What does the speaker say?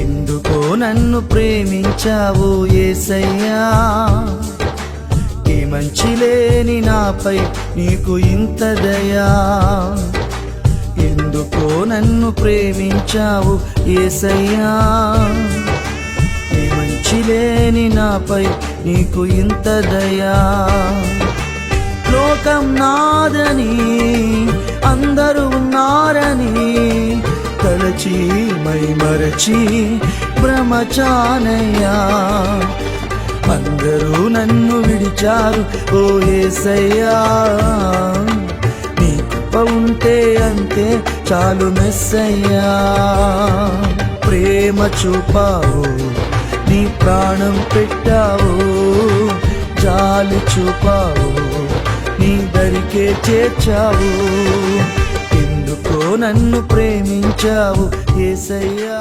ఎందుకో నన్ను ప్రేమించావు యేసయ్యా, ఈ మంచి లేని నాపై నీకు ఇంత దయా. ఎందుకో నన్ను ప్రేమించావు యేసయ్యా, ఈ మంచి లేని నాపై నీకు ఇంత దయా. లోకం నాదని అందరూ ఉన్నారని తలచి మైమరచి భ్రమచానయ్యా. అందరూ నన్ను విడిచారు ఓ యేసయ్యా, నీ కృప ఉంటే అంతే చాలు మెస్సయ్యా. ప్రేమ చూపావు, నీ ప్రాణం పెట్టావు, జాలి చూపావు, నీ దరికే చేర్చావు. ఎందుకో నన్ను ప్రేమించావు యేసయ్యా.